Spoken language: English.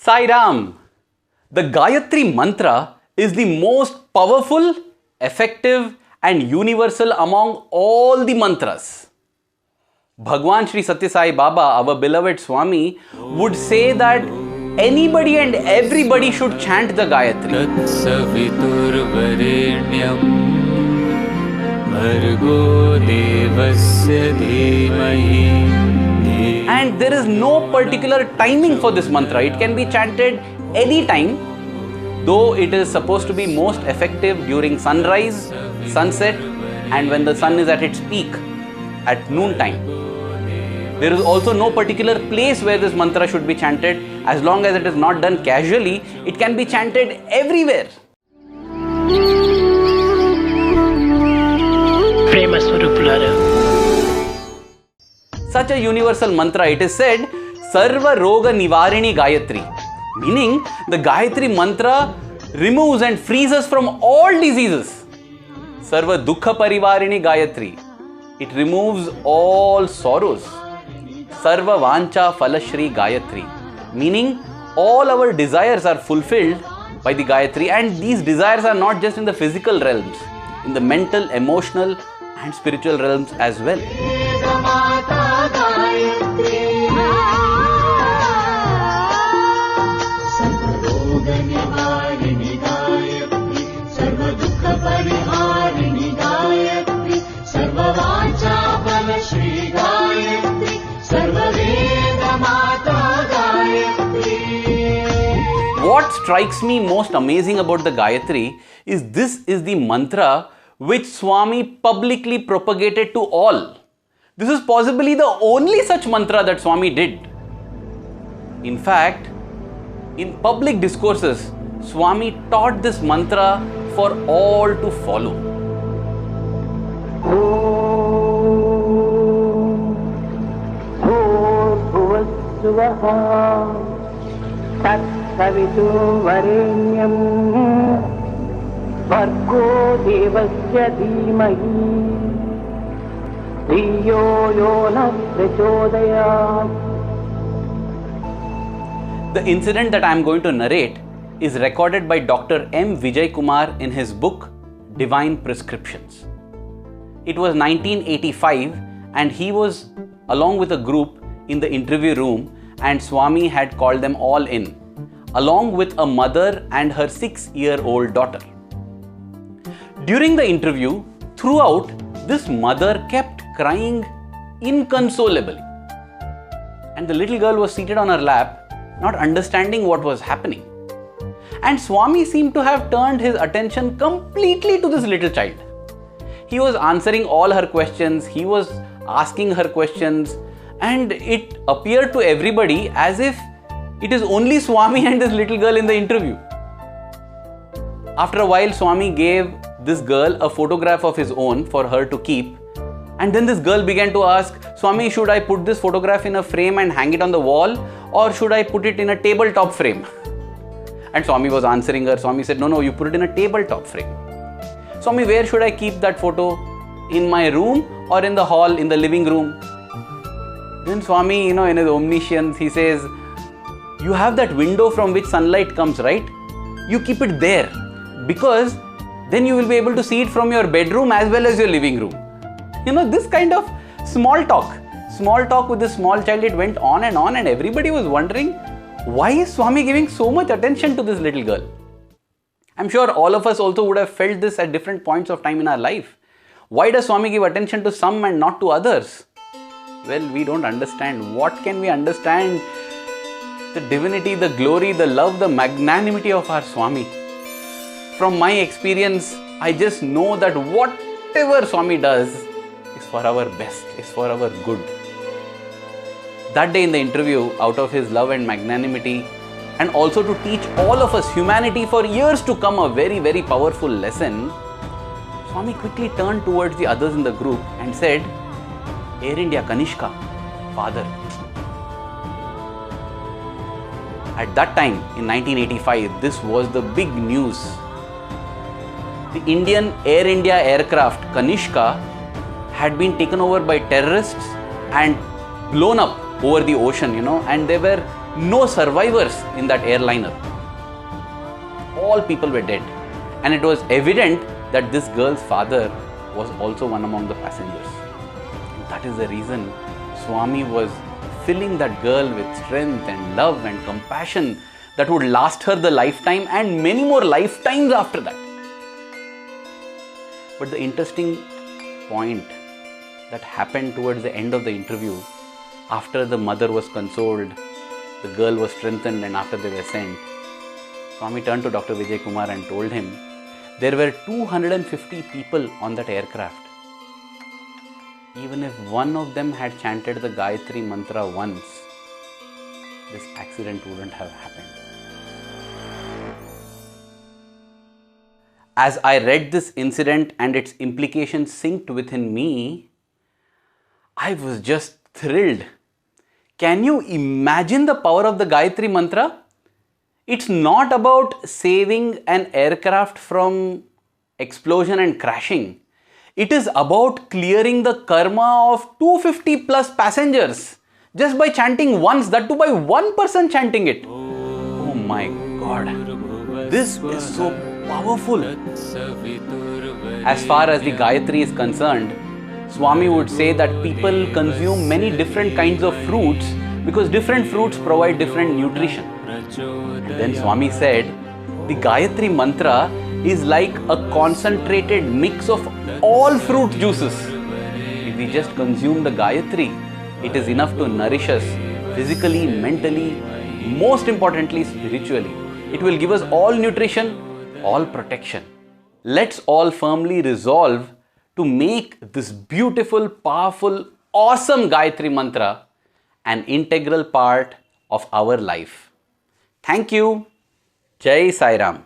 Sai Ram. The Gayatri mantra is the most powerful, effective and universal among all the mantras. Bhagwan Sri Satya Sai Baba, our beloved Swami, would say that anybody and everybody should chant the Gayatri. And there is no particular timing for this mantra. It can be chanted anytime, though it is supposed to be most effective during sunrise, sunset and when the sun is at its peak at noon time. There is also no particular place where this mantra should be chanted. As long as it is not done casually, it can be chanted everywhere. Such a universal mantra, it is said, Sarva Roga Nivarini Gayatri, meaning the Gayatri mantra removes and frees us from all diseases. Sarva Dukha Parivarini Gayatri, it removes all sorrows. Sarva Vancha Falashri Gayatri, meaning all our desires are fulfilled by the Gayatri, and these desires are not just in the physical realms, in the mental, emotional and spiritual realms as well. What strikes me most amazing about the Gayatri is this is the mantra which Swami publicly propagated to all. This is possibly the only such mantra that Swami did. In fact, in public discourses, Swami taught this mantra for all to follow. The incident that I am going to narrate is recorded by Dr. M. Vijay Kumar in his book Divine Prescriptions. It was 1985 and he was along with a group in the interview room, and Swami had called them all in, along with a mother and her 6-year-old daughter. During the interview, throughout, this mother kept crying inconsolably. And the little girl was seated on her lap, not understanding what was happening. And Swami seemed to have turned his attention completely to this little child. He was answering all her questions, he was asking her questions, and it appeared to everybody as if it is only Swami and this little girl in the interview. After a while, Swami gave this girl a photograph of his own for her to keep. And then this girl began to ask, Swami, should I put this photograph in a frame and hang it on the wall, or should I put it in a tabletop frame? And Swami was answering her. Swami said, no, you put it in a tabletop frame. Swami, where should I keep that photo? In my room or in the hall, in the living room? Then Swami, in his omniscience, he says, you have that window from which sunlight comes, right? You keep it there, because then you will be able to see it from your bedroom as well as your living room. This kind of small talk with this small child, it went on, and everybody was wondering, why is Swami giving so much attention to this little girl? I'm sure all of us also would have felt this at different points of time in our life. Why does Swami give attention to some and not to others? Well, we don't understand. What can we understand? The divinity, the glory, the love, the magnanimity of our Swami. From my experience, I just know that whatever Swami does is for our best, is for our good. That day in the interview, out of his love and magnanimity, and also to teach all of us, humanity, for years to come, a very, very powerful lesson, Swami quickly turned towards the others in the group and said, Air India Kanishka, Father. At that time, in 1985, this was the big news. The Indian Air India aircraft Kanishka had been taken over by terrorists and blown up over the ocean, and they were No survivors in that airliner. All people were dead. And it was evident that this girl's father was also one among the passengers. And that is the reason Swami was filling that girl with strength and love and compassion that would last her the lifetime and many more lifetimes after that. But the interesting point that happened towards the end of the interview, after the mother was consoled, the girl was strengthened, and after they were sent, Swami turned to Dr. Vijay Kumar and told him there were 250 people on that aircraft. Even if one of them had chanted the Gayatri mantra once, this accident wouldn't have happened. As I read this incident and its implications synced within me, I was just thrilled. Can you imagine the power of the Gayatri mantra? It's not about saving an aircraft from explosion and crashing. It is about clearing the karma of 250 plus passengers just by chanting once, that too by one person chanting it. Oh my God, this is so powerful. As far as the Gayatri is concerned, Swami would say that people consume many different kinds of fruits because different fruits provide different nutrition. And then Swami said, the Gayatri mantra is like a concentrated mix of all fruit juices. If we just consume the Gayatri, it is enough to nourish us physically, mentally, most importantly spiritually. It will give us all nutrition, all protection. Let's all firmly resolve to make this beautiful, powerful, awesome Gayatri mantra an integral part of our life. Thank you. Jai Sai Ram.